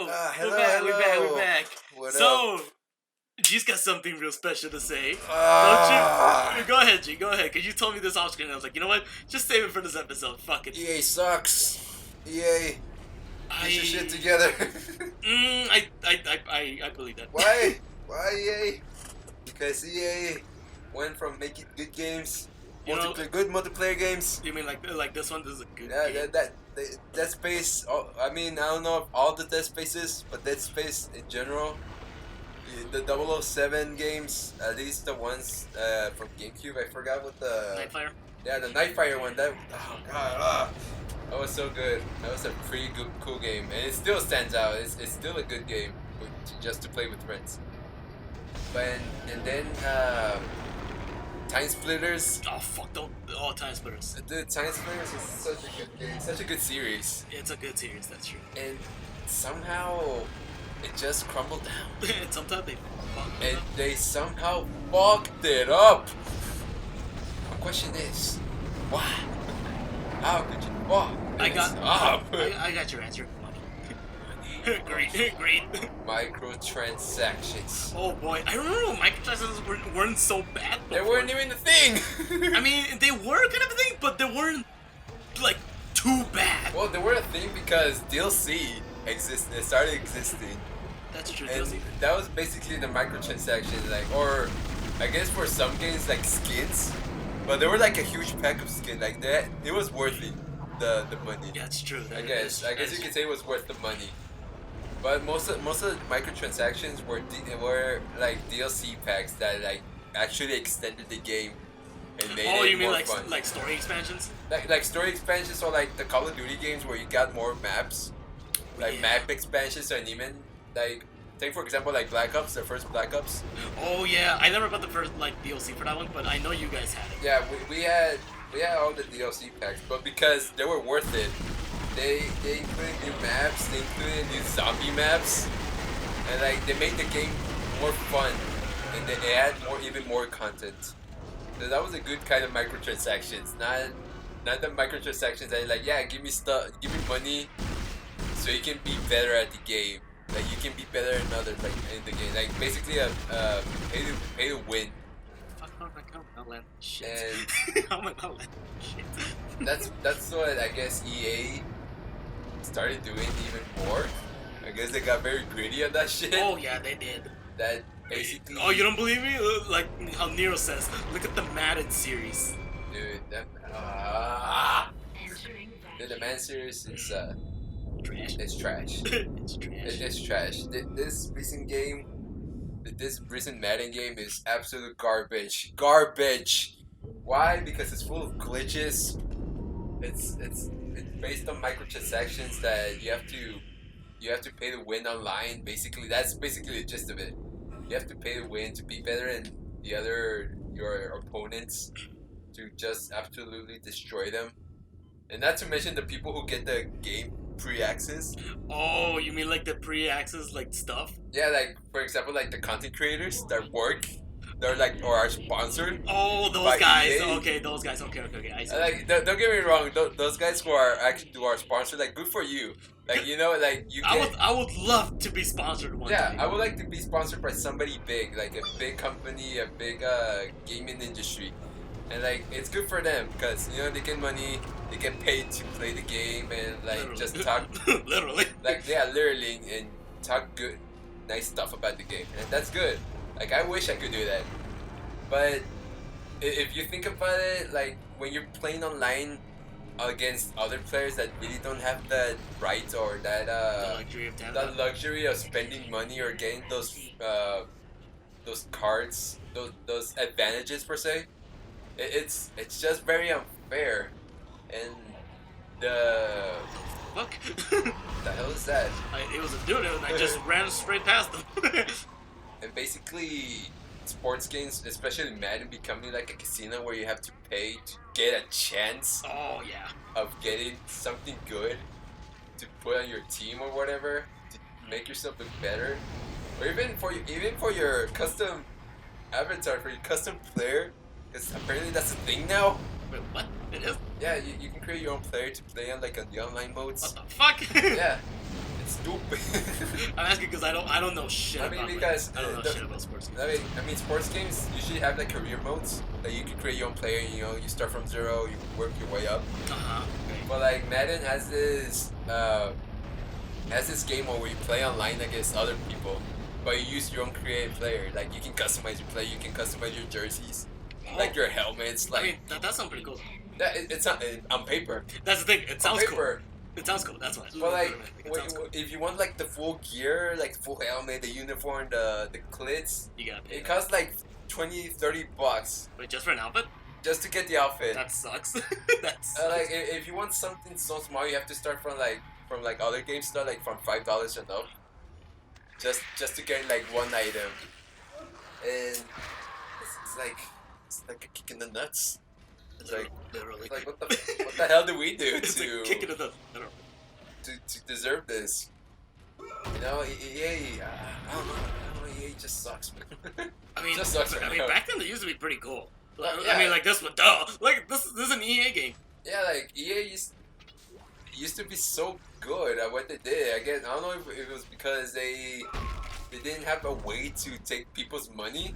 Hello, We're hello. back. What So, G's got something real special to say. Don't you? Go ahead, G. Go ahead. Cause you told me this off screen. I was like, you know what? Just save it for this episode. Fuck it. EA sucks. EA, I, get your shit together. I believe that. Why? Why EA? Because EA went from making good games, good multiplayer games. You mean like this one? This is a good Yeah, game. Dead Space. I mean, I don't know if all the Dead Spaces, but Dead Space in general. The 007 games, at least the ones from GameCube. I forgot what the Nightfire. Yeah, the Nightfire one. That that was so good. That was a pretty good, cool game, and it still stands out. It's still a good game, just to play with friends. But and then Time Splitters. Oh fuck! Don't. Oh, Time Splitters. Dude, Time Splitters is such a good game, such a good series, It's a good series. That's true. and somehow it just crumbled down. And sometimes they fuck. And they somehow fucked it up. My question is, why? How could you fuck this up? I got your answer. Money. Great. Microtransactions. Oh boy, I remember when microtransactions weren't so bad. They weren't even a thing. I mean, they were kind of a thing, but they weren't like too bad. Well, they were a thing because DLC existed. It started existing. That's true. And DLC. that was basically the microtransactions, like, or I guess for some games like skins, but they were like a huge pack of skin, like that. It was worth it, the money. Yeah, that's true. I guess you could say it was worth the money. But most of the microtransactions were like DLC packs that like actually extended the game and made Oh, it you mean more like fun. like story expansions? Like story expansions, or like the Call of Duty games where you got more maps, like Yeah. map expansions, and even like take for example like Black Ops, the first Black Ops. Oh yeah, I never got the first like DLC for that one, but I know you guys had it. Yeah, we had all the DLC packs, but because they were worth it, they included new maps, they included new zombie maps, and like they made the game more fun, and they add even more content. So that was a good kind of microtransactions, not the microtransactions that are like, yeah, give me stuff, give me money, so you can be better at the game. Like you can be better in others, like in the game. Like basically a pay to win. Fuck, I'm not land shit. And I'm not land shit. that's what I guess EA started doing even more. I guess they got very greedy on that shit. Oh yeah, they did. That basically. Oh, you don't believe me? Like how Nero says, look at the Madden series. Dude, dude, the Man series is Trash. it's trash. It's trash. It's trash. This recent game, this recent Madden game is absolute garbage. Garbage. Why? Because it's full of glitches. It's based on microtransactions that you have to pay to win online. Basically, that's basically the gist of it. You have to pay to win to be better than your opponents, to just absolutely destroy them. And not to mention the people who get the game pre-access. Oh, you mean like the pre-access like stuff? Yeah, like for example, like the content creators that work, they're like or are sponsored. Oh, those By guys. EA? Okay, those guys. Okay. I see. Like don't get me wrong, those guys who are sponsored, like good for you. Like you know, like you get. I would love to be sponsored one Yeah, day. I would like to be sponsored by somebody big, like a big company, a big gaming industry, and like it's good for them because you know they get money, they get paid to play the game and like Literally. just talk, Literally. like yeah, literally, and talk good, nice stuff about the game, and that's good. Like I wish I could do that, but if you think about it, like when you're playing online against other players that really don't have that right or that The luxury of talent. that luxury of spending money or getting those cards, those advantages per se, it's just very unfair. And the Fuck. the hell is that? It was a dude, and I just ran straight past him. And basically, sports games, especially Madden, becoming like a casino where you have to pay to get a chance Oh yeah. of getting something good to put on your team or whatever to make yourself look better, or even for your custom avatar, for your custom player, because apparently that's a thing now. Wait, what? It is? Yeah, you can create your own player to play on like on the online modes. What the fuck? Yeah, stupid. I'm asking because I don't know shit. I mean, about, because I don't know shit about sports games. I mean, sports games usually have like career modes that you can create your own player. You know, you start from 0, you work your way up. Okay. But like Madden has this game where you play online against other people, but you use your own creative player. Like you can customize your play, you can customize your jerseys, like your helmets. Like I mean, that sounds pretty cool. it's not on paper. That's the thing. It sounds on cool. paper. It sounds cool. That's why. But like, It sounds cool. if you want like the full gear, like the full helmet, the uniform, the clits, You gotta pay. it costs like $20-$30 Wait, just for an outfit? just to get the outfit. That sucks. That's Like if you want something so small, you have to start from other game stuff, like from $5 and up, just to get like one item, and it's like a kick in the nuts. It's like literally. Like what the hell do we do It's to like kicking it up. I don't know. to deserve this? You know, EA. I don't know. EA just sucks, man. I mean, Just sucks right now. back then they used to be pretty cool. Yeah. I mean, like this one, duh. Like this is an EA game. Yeah, like EA used to be so good at what they did. I guess I don't know if it was because they didn't have a way to take people's money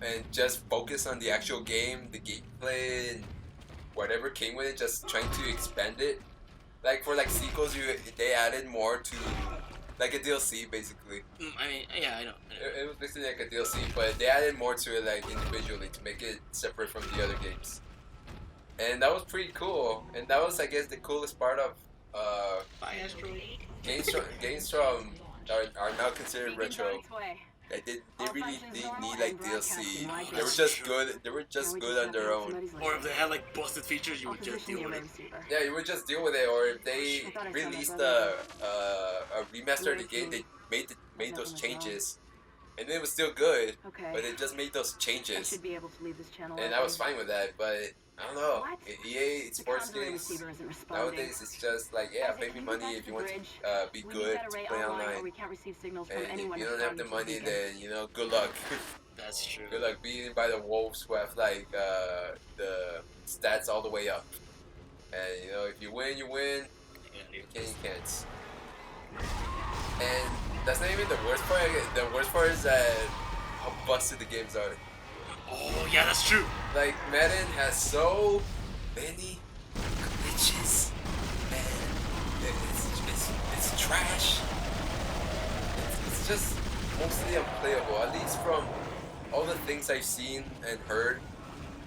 and just focus on the actual game, the gameplay, and whatever came with it. Just trying to expand it. Like for like sequels, they added more to like a DLC basically. I mean, yeah, I know. It was basically like a DLC, but they added more to it like individually to make it separate from the other games. And that was pretty cool. And that was, I guess, the coolest part of Bye, Astro. games from are now considered retro. They really didn't need like DLC. They were just good. They were just good on their own. Or if they had like busted features, you would just deal with it. Yeah, you would just deal with it. Or if they released a remaster of the game, they made those changes, and it was still good. But they just made those changes, and I was fine with that. But I don't know. EA sports games nowadays, it's just like, yeah, pay me money if you want to be good, to play online. And if you don't have the money, then, you know, good luck. That's true. Good luck beating by the Wolves who have like the stats all the way up. And you know, if you win, you win. You can't. And that's not even the worst part. The worst part is that how busted the games are. Oh yeah, that's true. Like Madden has so many glitches, and it's trash. It's just mostly unplayable. At least from all the things I've seen and heard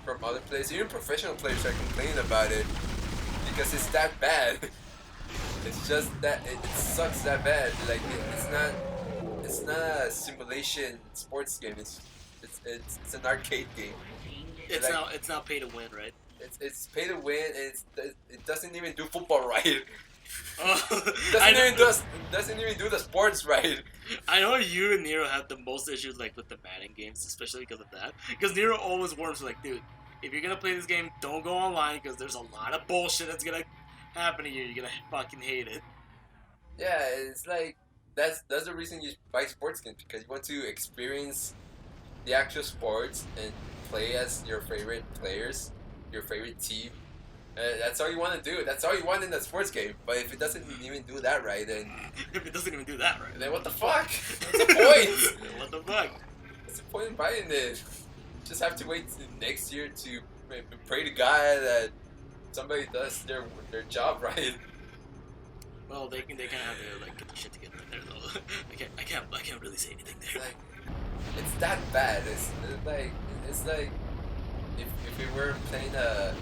from other players, even professional players are complaining about it because it's that bad. It's just that it sucks that bad. Like it's not a simulation sports game. It's an arcade game. It's not pay to win, right? It's pay to win, and it doesn't even do football right. Oh, doesn't even do the sports right. I know you and Nero have the most issues like with the Madden games, especially because of that. Because Nero always warns like, dude, if you're gonna play this game, don't go online because there's a lot of bullshit that's gonna happen to you. You're gonna fucking hate it. Yeah, it's like that's the reason you buy sports games, because you want to experience the actual sports and play as your favorite players, your favorite team. That's all you want to do. That's all you want in a sports game. But if it doesn't even do that right, then if it doesn't even do that right, then what the fuck? What's the point? What the fuck? What's the point in buying it? Just have to wait till next year to pray to God that somebody does their job right. Well, they kind of have to like get the shit together there though. I can't really say anything there. It's that bad. It's like if we were playing a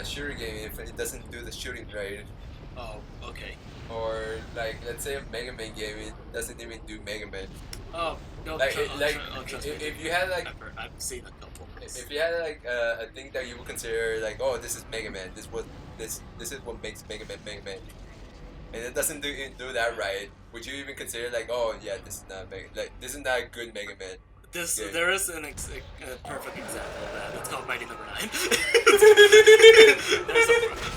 shooter game, if it doesn't do the shooting right. Oh, okay. Or like, let's say a Mega Man game, it doesn't even do Mega Man. Oh no! Like, if you had like, I've seen a couple. If you had like a thing that you would consider like, oh, this is Mega Man. This is what makes Mega Man Mega Man, and it doesn't do that right. Would you even consider like, oh yeah, this is not this is not a good Mega Man? There is a perfect example of that. It's called Mighty Number 9.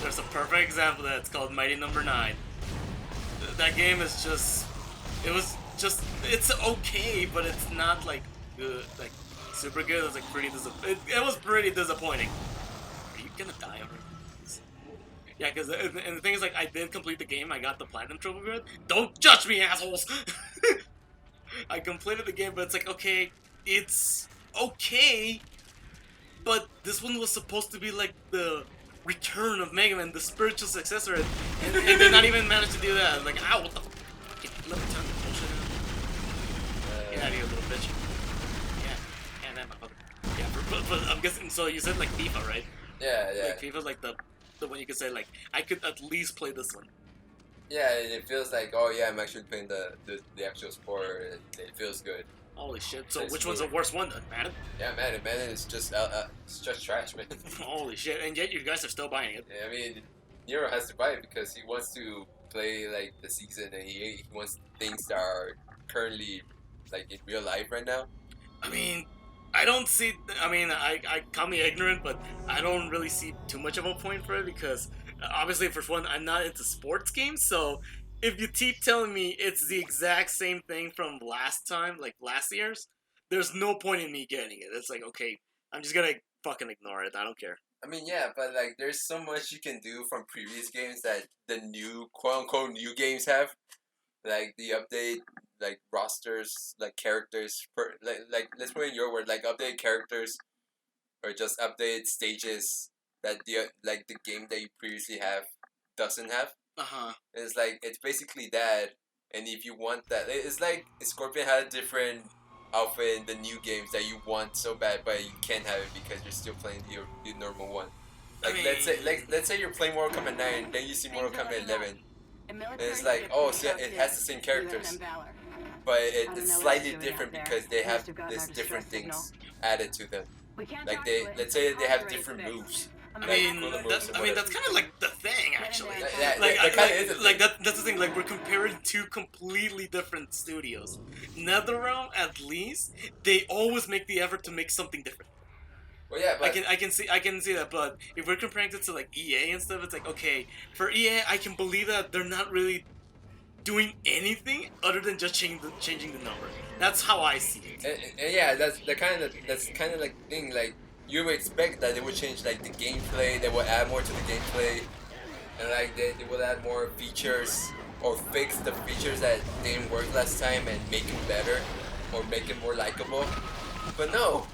there's a perfect example of that. It's called Mighty Number 9. That game is it's okay, but it's not like good, like super good. It's like pretty it was pretty disappointing. Are you gonna die already? Yeah, because and the thing is, like, I did complete the game. I got the platinum trophy for it. Don't judge me, assholes. I completed the game, but it's like, okay, it's okay, but this one was supposed to be like the return of Mega Man, the spiritual successor, and did not even manage to do that. Like, ow, what the fuck? Let me turn the bullshit in. Get out of here, little bitch. Yeah, and that motherfucker. Yeah, but I'm guessing, so you said like FIFA, right? Yeah, yeah. Like FIFA's like the one you could say, like, I could at least play this one. Yeah, it feels like, oh yeah, I'm actually playing the actual sport. It feels good. Holy shit. So It's which one's the smooth. worst one then, Madden? Yeah, man, it's just trash, man. Holy shit. And yet you guys are still buying it. Yeah, I mean, Nero has to buy it because he wants to play like the season, and he wants things that are currently like in real life right now. I mean, I don't see. I mean, I call me ignorant, but I don't really see too much of a point for it because obviously, for one, I'm not into sports games. So if you keep telling me it's the exact same thing from last time, like last year's, there's no point in me getting it. It's like, okay, I'm just gonna fucking ignore it. I don't care. I mean, yeah, but like, there's so much you can do from previous games that the new quote unquote new games have, like the update, like rosters, like characters, like let's put in your word, like update characters, or just update stages that the game that you previously have doesn't have. Uh-huh. It's like it's basically that, and if you want that, it's like Scorpion had a different outfit in the new games that you want so bad, but you can't have it because you're still playing the normal one. Like I mean, let's say you're playing Mortal Kombat 9, then you see Mortal Kombat 11. And it's like, oh, see, it has the same characters, but it's slightly different because they have these different things added to them. Like let's say they have different moves. I Like, mean, cooler moves or that's kind of like the thing, actually. Yeah, Like, that kind of is. like that's the thing. Like, we're comparing two completely different studios. NetherRealm, at least, they always make the effort to make something different. Well, yeah, but I can see that. But if we're comparing it to like EA and stuff, it's like, okay, for EA, I can believe that they're not really doing anything other than just changing the number. That's how I see it. and yeah, that's kind of like thing. Like you would expect that they would change like the gameplay, they would add more to the gameplay, and like they will add more features or fix the features that didn't work last time and make it better or make it more likable. But no,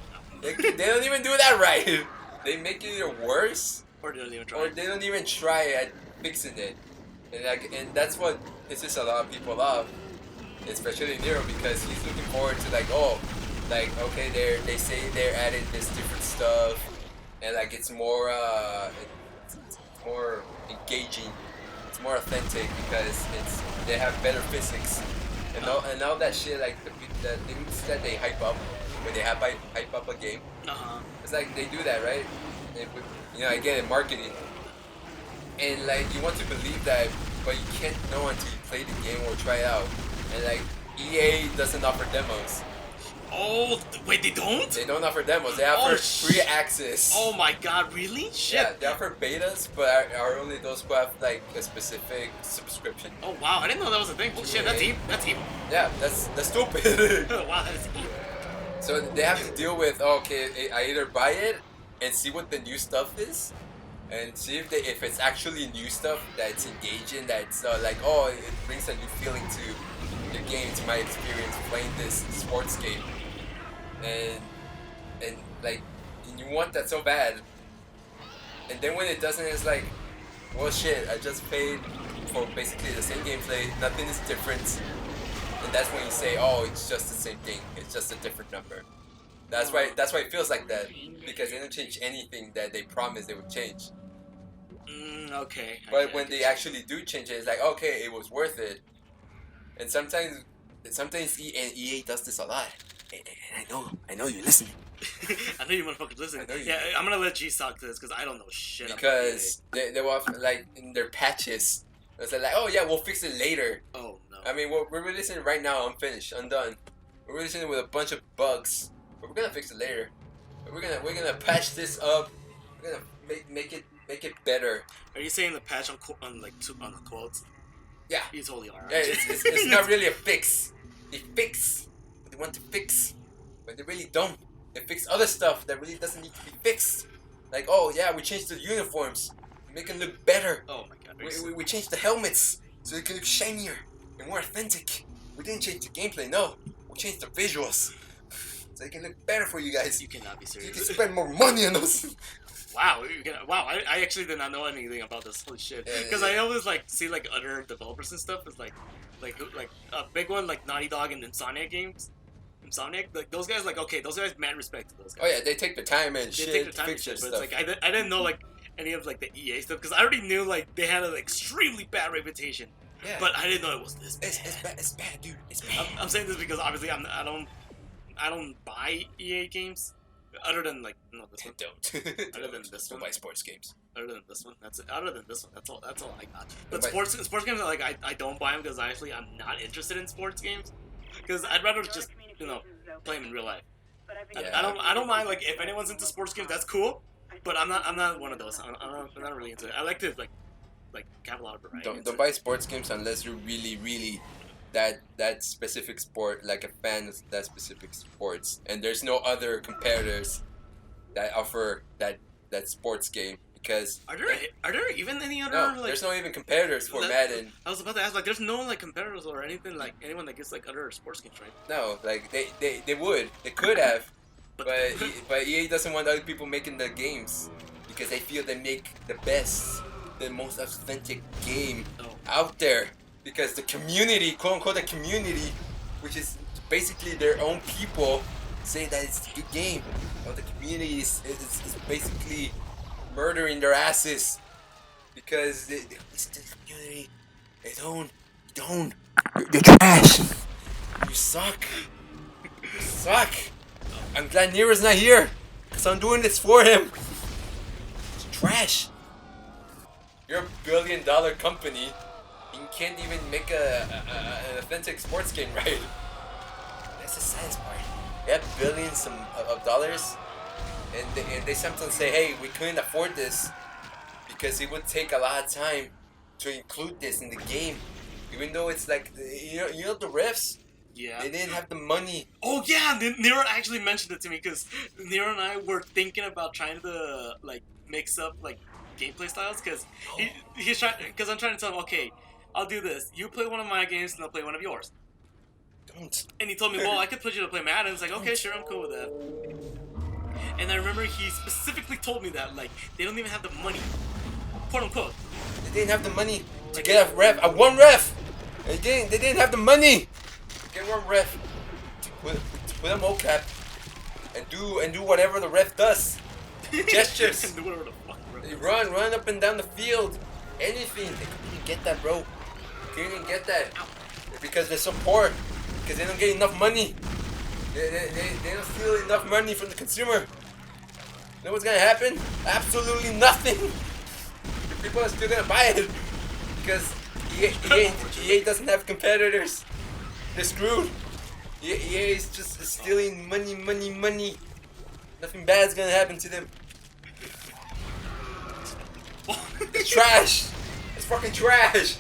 they don't even do that right. They make it either worse Or they don't even try. or they don't even try at fixing it. And that's what pisses a lot of people off, especially Nero, because he's looking forward to like, oh, like okay, they say they're adding this different stuff, and like it's more it's more engaging, it's more authentic because they have better physics, and all that shit, like the things that they hype up when they hype up a game. Uh-huh. It's like they do that, right? I get it, marketing. And like you want to believe that, but you can't know until you play the game or try it out. And like EA doesn't offer demos. Oh, wait, they don't? They don't offer demos. They offer free access. Oh my god, really? Shit. Yeah, they offer betas, but are only those who have like a specific subscription. Oh wow, I didn't know that was a thing. Oh shit, that's Yeah. deep. That's deep. Yeah, that's stupid. Wow, that is deep. So they have to deal with, okay, I either buy it and see what the new stuff is, and see if it's actually new stuff that's engaging, that's like, oh, it brings a new feeling to the game, to my experience playing this sports game, and like you want that so bad, and then when it doesn't, it's like, well, shit, I just paid for basically the same gameplay, nothing is different. And that's when you say, oh, it's just the same thing. It's just a different number. That's why it feels like that, because they don't change anything that they promised they would change. Okay. But when they actually do change it, it's like, okay, it was worth it. And sometimes EA does this a lot. And I know you're listening. I know you motherfuckers listen. I know you. Yeah, I'm gonna let G talk to this because I don't know shit. Because they will often, like in their patches, it's like, oh yeah, we'll fix it later. Oh no. I mean, we're releasing it right now, unfinished, undone. We're releasing it with a bunch of bugs, but we're gonna fix it later. We're gonna patch this up. We're gonna make it better. Are you saying the patch on the quotes? Yeah. You totally are. Yeah, it's not really a fix. They fix what they want to fix, but they really don't. They fix other stuff that really doesn't need to be fixed. Like, oh yeah, we changed the uniforms. make it look better. Oh my god. We changed the helmets so it can look shinier and more authentic. We didn't change the gameplay, no. We changed the visuals so it can look better for you guys. You cannot be So you serious. can spend more money on us. Wow, wow! I actually did not know anything about this. Holy shit! Yeah, Because yeah. I always like see like other developers and stuff. It's like a big one like Naughty Dog and Insomniac games. Insomniac, like those guys, like okay, those guys, mad respect to those guys. Oh yeah, they take the time and They shit take the to time and fix shit, your but stuff. it's like I didn't know like any of like the EA stuff because I already knew like they had an extremely bad reputation, Yeah. but I didn't know it was this bad. It's bad, dude. It's bad. I'm saying this because obviously I don't buy EA games other than like no this one. Don't. Other than this Don't one. buy sports games. Other than this one, that's it. Other than this one, that's all I got. But But- sports games, like I don't buy them because actually I'm not interested in sports games because I'd rather just play them in real life. Yeah. I don't mind like if anyone's into sports games, that's cool. But I'm not one of those. I'm not really into it. I like to like have a lot of variety. Don't buy sports games unless you're really that specific sport, like a fan of that specific sports, and there's no other competitors that offer that sports game because Are there even any other no, like? there's no even competitors for that- Madden. I was about to ask like, there's no like competitors or anything like anyone that gets like other sports games, right? No, like they could have, but EA doesn't want other people making the games because they feel they make the best, the most authentic game Oh. out there because the community, quote unquote, the community, which is basically their own people, say that it's a good game. Well, the community is basically murdering their asses because it's the community. They don't. You're trash. You suck. You suck. I'm glad Nero's not here because I'm doing this for him. It's trash. You're a $1 billion company. You can't even make an authentic sports game right. That's the saddest part. They have billions of dollars, and they sometimes say, hey, we couldn't afford this because it would take a lot of time to include this in the game. Even though it's like, you know the refs, Yeah. they didn't have the money. Oh yeah, Nero actually mentioned it to me because Nero and I were thinking about trying to like mix up like gameplay styles because he's trying because I'm trying to tell him, okay, I'll do this. You play one of my games and I'll play one of yours. Don't. And he told me, well, I could put you to play Madden. It's like, okay, sure, I'm cool with that. And I remember he specifically told me that like they don't even have the money, quote unquote. They didn't have the money to Like- get a one ref. They didn't have the money to get one ref to put a mocap and do whatever the ref does. Gestures. And do whatever the fuck, bro. They run up and down the field. Anything. They couldn't get that, bro. They couldn't get that because they're so poor. Because they don't get enough money. They don't steal enough money from the consumer. You know what's gonna happen? Absolutely nothing. The people are still gonna buy it because EA doesn't have competitors. They're screwed. EA is just stealing money. Nothing bad's gonna happen to them. It's trash. It's fucking trash.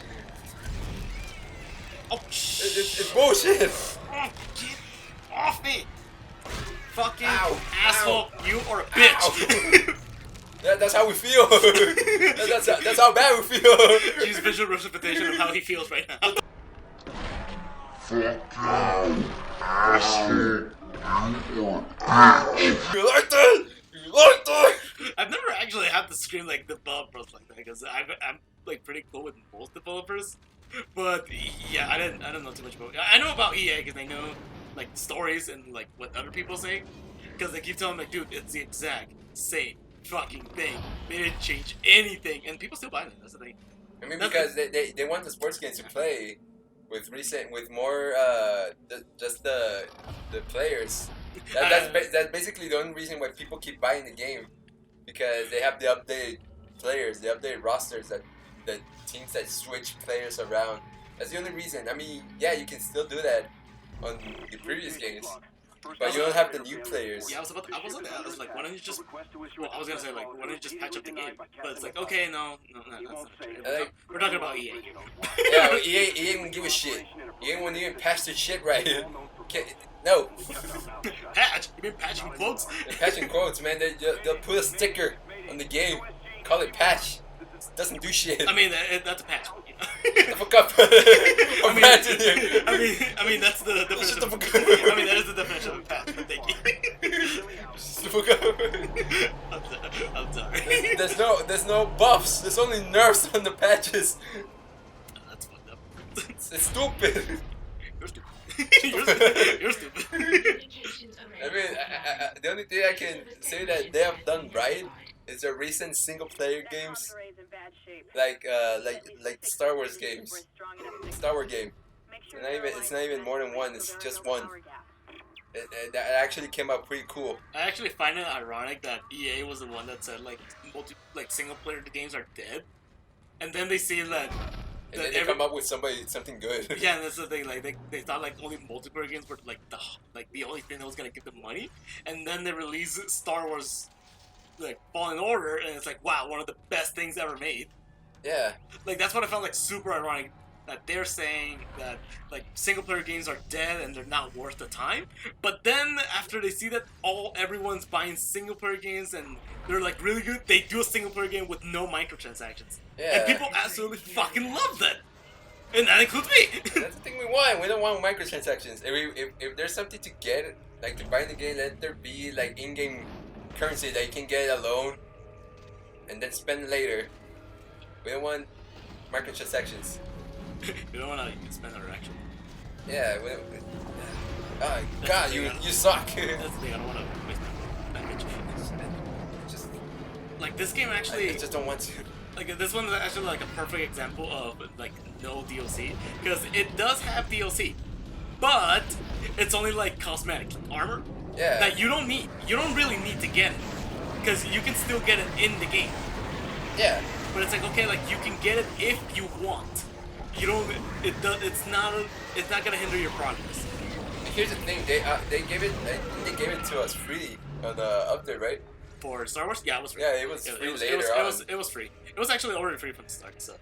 Oh shit! It's bullshit. Oh, get off me! Fucking Ow, asshole! You are a bitch! That's how we feel. That's how bad we feel. Use visual representation of how he feels right now. You like that? You like that? I've never actually had to scream like developers like that because I'm like pretty cool with most developers, but yeah, I didn't know too much about. I know about EA because I know like stories and like what other people say because they keep telling me like, dude, it's the exact same fucking thing. They didn't change anything, and people still buy it. That's the thing. I mean, because they want the sports games to play with more just the players. That's basically the only reason why people keep buying the game, because they have the updated players, the updated rosters that teams that switch players around. That's the only reason. I mean, yeah, you can still do that on the previous games, but you don't have the new players. Yeah, I was like, why don't you just? Well, I was gonna say like, why don't you just patch up the game? But it's like, okay, no, that's not true. We're talking about EA. Yeah, EA won't give a shit. EA won't even patch their shit right. No, Patch? You mean patching quotes? they're patching quotes, man. They'll put a sticker on the game, call it patch. doesn't do shit. I mean, that's a patch. You Shut the know? fuck up. I mean, Imagine it. I mean, that's the definition. Shut the of- fuck up. I mean, that is the definition of a patch. Thank you. Shut the fuck up. I'm sorry. There's no buffs. There's only nerfs on the patches. That's fucked up. It's stupid. You're stupid. You're stupid. I mean, the only thing I can say that they have done right is their recent single-player games, like Star Wars games. Star Wars game. It's not even more than one. It's just one. That actually came out pretty cool. I actually find it ironic that EA was the one that said like single player games are dead, and then they see that. And then they come up with something good. Yeah, and that's the thing. Like they thought like only multiplayer games were like the only thing that was gonna give them money, and then they release Star Wars, like Fallen Order, and it's like wow, one of the best things ever made. Yeah. Like that's what I found like super ironic, that they're saying that like single player games are dead and they're not worth the time. But then after they see that everyone's buying single player games and they're like really good, they do a single player game with no microtransactions. Yeah. And people absolutely fucking love that. And that includes me. That's the thing we want. We don't want microtransactions. If there's something to get, like to buy the game, let there be like in-game currency that you can get alone and then spend later. We don't want microtransactions. You don't want to spend our action. Yeah. Oh God, you suck. That's the thing. I don't want to waste my package. Just Like this game I actually. just don't want to. Like this one is actually like a perfect example of like no DLC, because it does have DLC, but it's only like cosmetic armor Yeah. that you don't need. You don't really need to get it, because you can still get it in the game. Yeah. But it's like okay, like you can get it if you want. You don't. It's not gonna hinder your progress. Here's the thing. They gave it to us free on the update, right? For Star Wars, yeah, it was free. Yeah, it was free later on. It was free. It was actually already free from the start. So.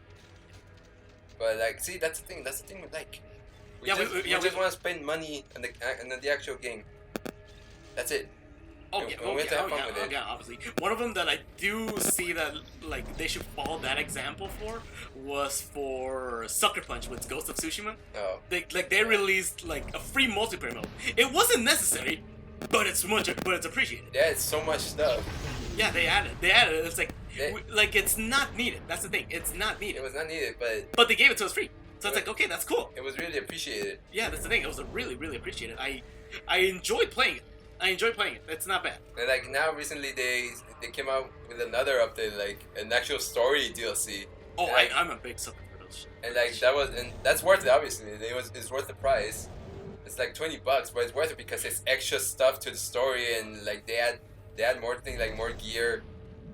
But like, see, that's the thing. That's the thing we like. We Yeah, just, we we just want to spend money on the actual game. That's it. Oh And- yeah, and we have to have fun with oh it. yeah, obviously. One of them that I do see that like they should follow that example for was for Sucker Punch with Ghost of Tsushima. Oh. They released like a free multiplayer mode. It wasn't necessary, but it's appreciated. Yeah, it's so much stuff. Yeah, they added it. It's like They- like it's not needed. That's the thing. It's not It needed. was not needed, but But they gave it to us free. So it's like okay, that's cool. it was really appreciated. Yeah, that's the thing. It was really appreciated. I enjoyed playing it. It's not bad. And like now, recently they came out with another update, like an actual story DLC. Oh, And, like, I'm a big sucker for those shit. and like that's worth it. Obviously, it's worth the price. It's like $20, but it's worth it because it's extra stuff to the story, and like they add more things, like more gear,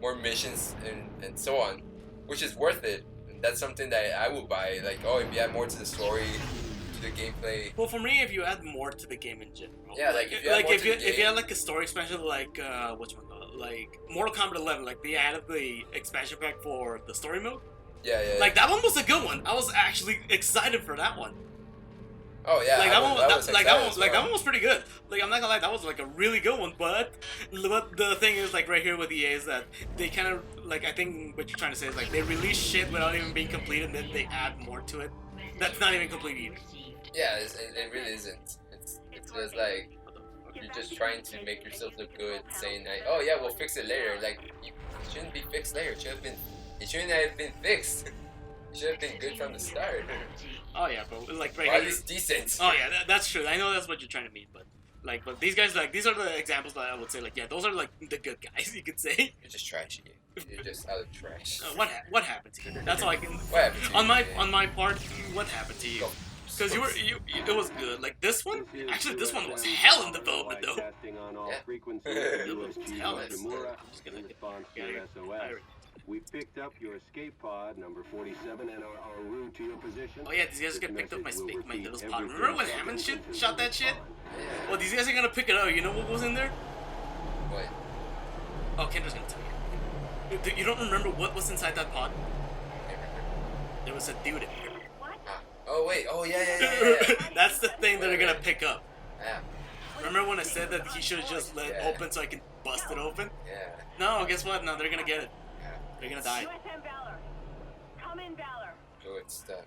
more missions, and so on, which is worth it. And that's something that I would buy. Like, oh, if you add more to the story, to the gameplay. Well, for me, if you add more to the game in general, Yeah, like, if you add more to the if you game- had like a story expansion, like whatchamacallit, like Mortal Kombat 11, like they added the expansion pack for the story mode. Yeah. Like that one was a good one. I was actually excited for that one. Oh yeah. Like I that was one, that excited one, as like well. that one was pretty good. Like I'm not gonna lie, that was like a really good one. But the thing is, like right here with EA is that they kind of like I think what you're trying to say is like they release shit without even being complete, and then they add more to it. That's not even complete either. Yeah, it really isn't. It's just like you're just trying to make yourself look good, saying like, oh yeah, we'll fix it later. Like it shouldn't be fixed later. It shouldn't have been fixed. It should have been good from the start. Oh yeah, but like right Or at here. least decent. Oh yeah, that's true. I know that's what you're trying to mean, but these guys like these are the examples that I would say like yeah, those are like the good guys you could say. You're just trashy. You're just out of trash. What happened to you? That's all I can. What happened to you? On my part, what happened to you? Go. Because it was good. Like this one, actually this one was hell in development though. Yeah. Hell, I'm just gonna get out. We picked up your escape pod number 47 and are en route to your position. Oh yeah, these guys are gonna pick up my little pod. Remember when Hammond shot that shit? Yeah. Well, these guys are gonna pick it up. You know what was in there? What? Oh, Kendra's gonna tell you. You don't remember what was inside that pod? There was a dude in there. Oh wait. Oh yeah. That's the thing that they're gonna pick up. Yeah. Remember when I said that he should have just let Yeah. open so I can bust it open? Yeah. No, guess what? No, they're gonna get it. Yeah. They're gonna die. Good stuff.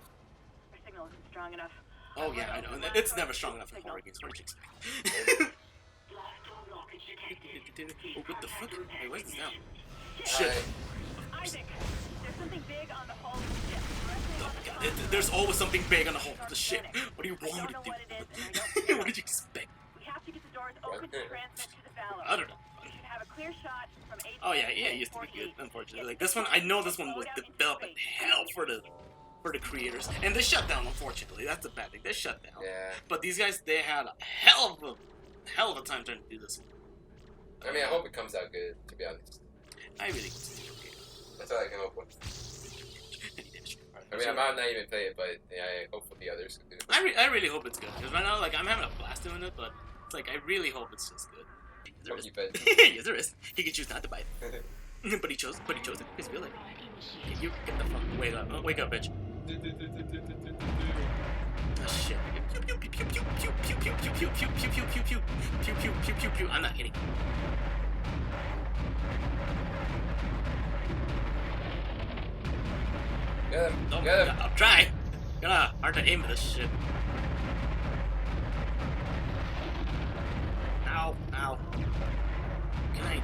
Our signal isn't strong enough. Oh yeah, I know. It's never strong enough in horror games. What did you expect? Oh, what the fuck? Wait, where's this now? Shit. Isaac, there's something big on the hull of the ship. Oh my god, there's always something big on the hull of the ship. What do you I want me don't know to what it is, and I do? don't What did you expect? We have to get the doors open to transmit to the Valor. I don't know. We should have a clear shot from 8. Oh yeah, it used to be good, unfortunately. Like this one, I know this one was developed in hell for the creators, and they shut down. Unfortunately, that's the bad thing. They shut down. Yeah. But these guys, they had a hell of a time trying to do this one. I mean, I hope it comes out good, to be honest. I really hope it's okay. That's all I can hope for. I mean, I might not even play it, but yeah, I hope for the others can do it. I really hope it's good, because right now, like, I'm having a blast doing it, but it's like, I really hope it's just good. There is. Hope you bet. Yes, there is. He could choose not to buy it. But he chose it. Because he feel like it. Okay, you get the fuck wake up. Wake up, bitch. Oh shit. Pew pew pew pew pew pew pew pew pew pew pew pew pew pew pew pew pew pew pew. I'm not hitting. Get him. Oh, Get him. I'll try. Gonna hard to aim with this shit. Ow, ow. Can I?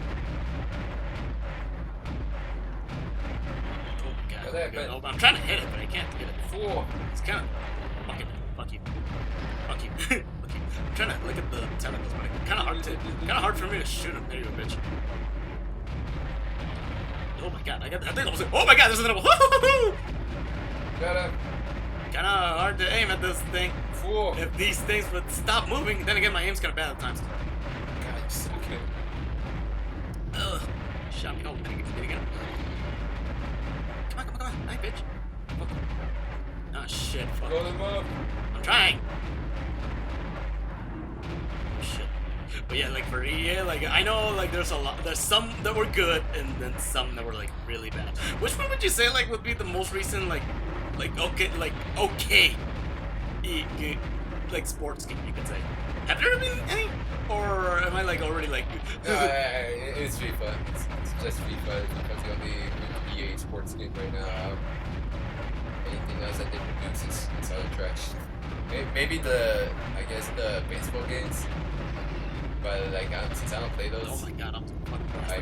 Oh god. Go there, God. man. Oh, I'm trying to hit it, but I can't hit it. Fool. It's kind of fuck it. Fuck you. Fuck you. Fuck you. I'm trying to look at the tentacles, but it's kind of hard for me to shoot him. There you go, bitch. Oh my god, I think I was like, oh my god, there's another one. Get him. Kind of hard to aim at this thing. Fool. If these things would stop moving, then again, my aim's kind of bad at times. God, you suck. Ugh. Shot me. Oh, did he get him? Come on. Hi, bitch. Fuck. Oh, shit. Fuck. Roll him up. I'm trying. Oh, shit. But yeah, like for EA, like I know, like there's some that were good, and then some that were like really bad. Which one would you say like would be the most recent like okay, like sports game you could say? Have there been any, or am I like already like? No, it's FIFA. It's just FIFA. FIFA's the only EA sports game right now. Anything else that they produce is other trash. Maybe I guess the baseball games. But like, since I don't play those, Oh my god, I'm fucking I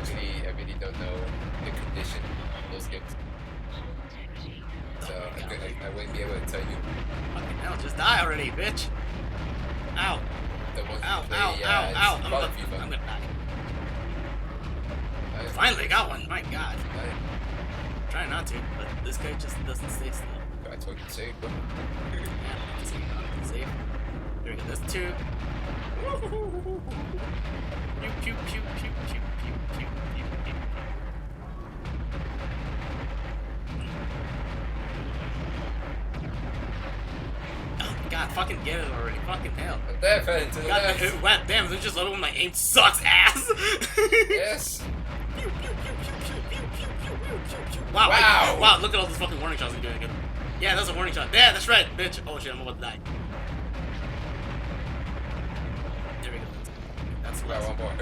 really don't know the condition of those games. So I wouldn't be able to tell you fucking hell, just die already, bitch. Ow. the ones Ow, you play. ow, Yeah, ow, it's ow. I'm probably gonna FIFA. die. Finally got one, my god. I Try not to, but this guy just doesn't stay still. told you to say, bro. Save. There we go, that's two. Pew, pew, pew, pew, pew, pew, pew, pew, pew. Oh my god, fucking get it already. Fucking hell. Left hand to the God, left. wow, damn, it's just when my aim sucks ass. Yes. Wow, Wow. wow, look at all those fucking warning shots I'm doing again. Yeah, that's a warning shot. Yeah, that's right, bitch. Oh shit, I'm about to die. There we go. That's the Wow, last one more.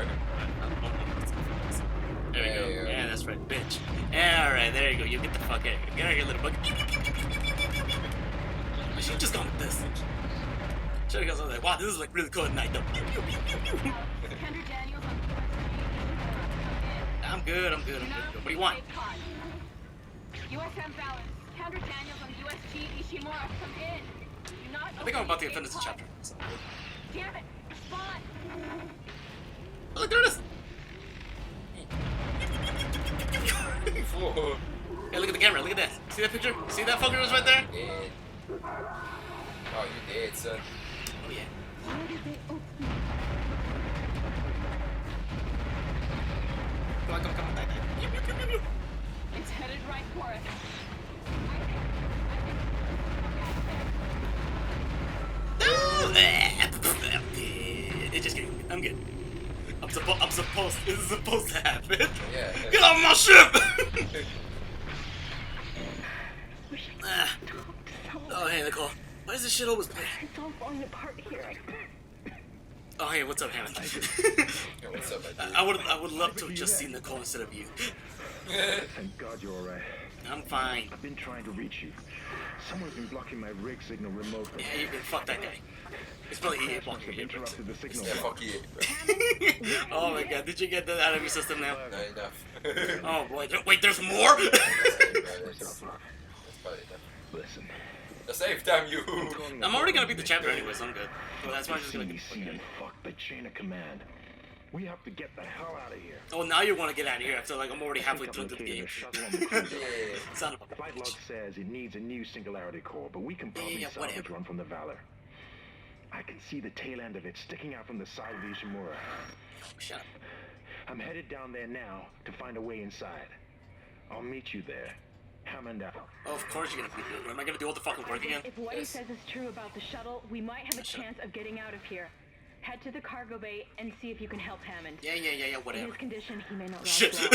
There we go. Yeah. Yeah, that's right, bitch. Alright, there you go. You get the fuck out of here. Get out of here, little bug. I should've just gone with this. Should've gone something like, wow, this is like really cool at night though. Kendra Daniels on I'm good. What do you want? USM Valor. Kendra Daniels on USG Ishimura. Come in. Do not I think I'm about to finish the chapter. So. Damn it. Respond. Oh, look, there it is. Fool. Hey, look at the camera. Look at that. See that picture? See that fucker was right there? Dead. Oh, you dead, son. Oh yeah. Come on, die. It's headed right for us. It's just kidding. I'm good. This is supposed to happen. Yeah. Get off my ship! Ah. Oh, hey, Nicole. Why does this shit always play? It's all falling apart here. Oh, hey, what's up, Hannah? Yo, what's up, my dude? I would love to have just seen Nicole instead of you. Thank God you're alright. I'm fine. I've been trying to reach you. Someone's been blocking my rig signal remotely. Yeah, you can fuck that guy. It's probably EA Crash must blocking have you. interrupted the signal. Yeah, fuck you. Oh my god, did you get that out of your system now? Not enough. Oh boy, wait, there's more? That's probably enough. Listen. The save time, you. I'm already gonna beat the chapter anyway, so I'm good. So that's why I'm just gonna get CDC and fuck the chain of command. We have to get the hell out of here. Oh, now you want to get out of here after like I'm already halfway through the Located game. a shuttle on the cruiser. Yeah. Son of a Flight log bitch. says it needs a new singularity core, but we can probably Yeah, salvage whatever. one from the Valor. I can see the tail end of it sticking out from the side of the Ishimura. Shut up. I'm headed down there now to find a way inside. I'll meet you there. Hammond out. Oh, of course you're gonna be doing. Am I gonna do all the fucking work again? If what he Yes. says is true about the shuttle, we might have a Shut up. chance of getting out of here. Head to the cargo bay and see if you can help Hammond. Yeah, In whatever. his condition, he may not last Shit. long.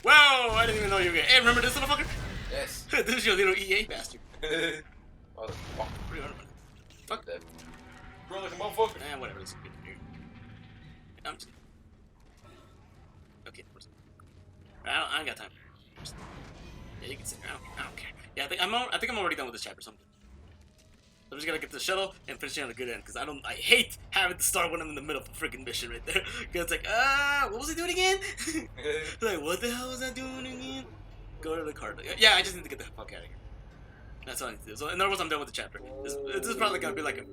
Whoa, I didn't even know you were gonna. Hey, remember this motherfucker? Yes. This is your little EA bastard. Oh, the fuck. Fuck. That. Bro, like a motherfucker. Whatever, this is good here. I'm just... Okay, where's it? I don't got time. Yeah, you can sit. I don't care. Yeah, I think I'm already done with this chapter. So I'm just gonna get the shuttle and finish it on a good end because I hate having to start when I'm in the middle of a freaking mission right there. Because it's like, what was he doing again? Like, what the hell was I doing again? Go to the card. Yeah, I just need to get the fuck out of here. That's all I need to do. So in other words, I'm done with the chapter. This is probably gonna be like a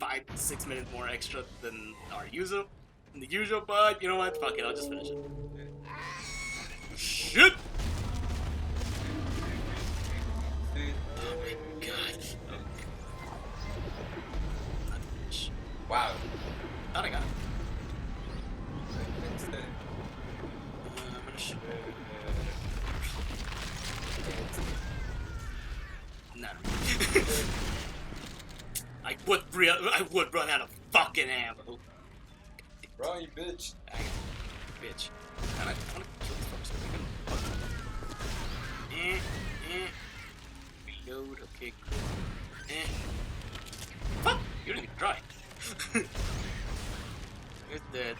5-6 minutes more extra than our usual, but you know what? Fuck it, I'll just finish it. Shit! Oh my god. Wow. Thought I got it. I'm gonna shoot. Not really. I would run out of fucking ammo. Bro, you bitch. Bitch. And I wanna kill this first. Reload, okay, cool. Fuck! You didn't even try. Here's dead. There's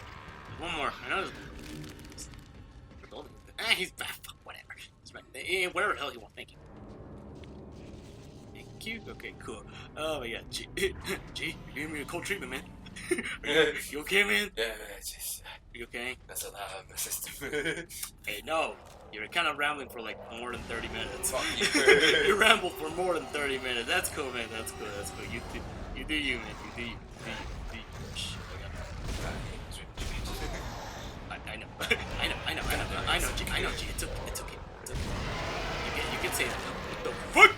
one more. I know there's... he's back. Fuck, whatever. He's right there. Whatever the hell he wants. Thank you. Thank you. Okay, cool. Oh my god. G, you gave me a cold treatment, man. You okay, man? Yeah, just. You okay? That's a lot of my system. Hey, no. You're kind of rambling for like more than 30 minutes. Fuck you. You rambled for more than 30 minutes. That's cool, man. That's cool. That's cool. You do you, man. You do you. Shit, I know. I know, G. It's okay. You can say that. What the fuck?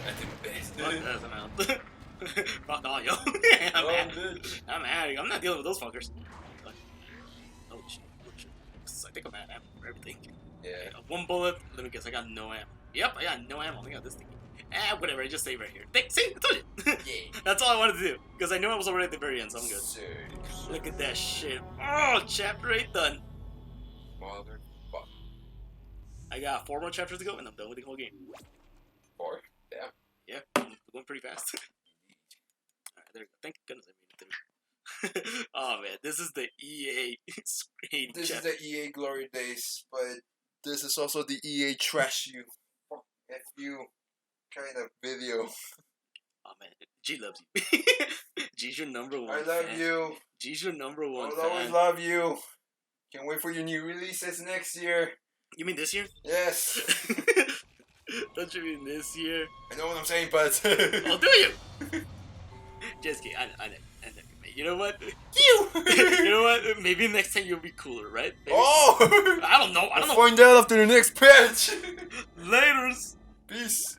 I did my best. Fuck that's an out. Fuck all, yo. I'm Oh, mad. bitch. I'm mad. I'm not dealing with those fuckers. Oh shit. I think I'm out of ammo for everything. Yeah. One bullet. Let me guess. I got no ammo. Yep, I got no ammo. I got this thing. Whatever. I just saved right here. See, I told you. Yeah. That's all I wanted to do because I knew I was already at the very end, so I'm good. Sir. Look at that shit. Oh, chapter 8 done. Motherfucker. I got 4 more chapters to go, and I'm done with the whole game. 4? Yeah. Yeah, I'm going pretty fast. Alright, there we go. Thank goodness I made it through. Oh man, this is the EA screen. This is the EA glory days, but this is also the EA trash you. Fuck F you kind of video. Oh man, G loves you. G's your number one. I love fan. you. G's your number I one will always fan. love you. Can't wait for your new releases next year. You mean this year? Yes. Don't you mean this year? I know what I'm saying, but. Oh, do you? Just kidding. I know. You know what? You! You know what? Maybe next time you'll be cooler, right? Maybe. Oh! I don't know. I'll find out after the next patch. Laters. Peace.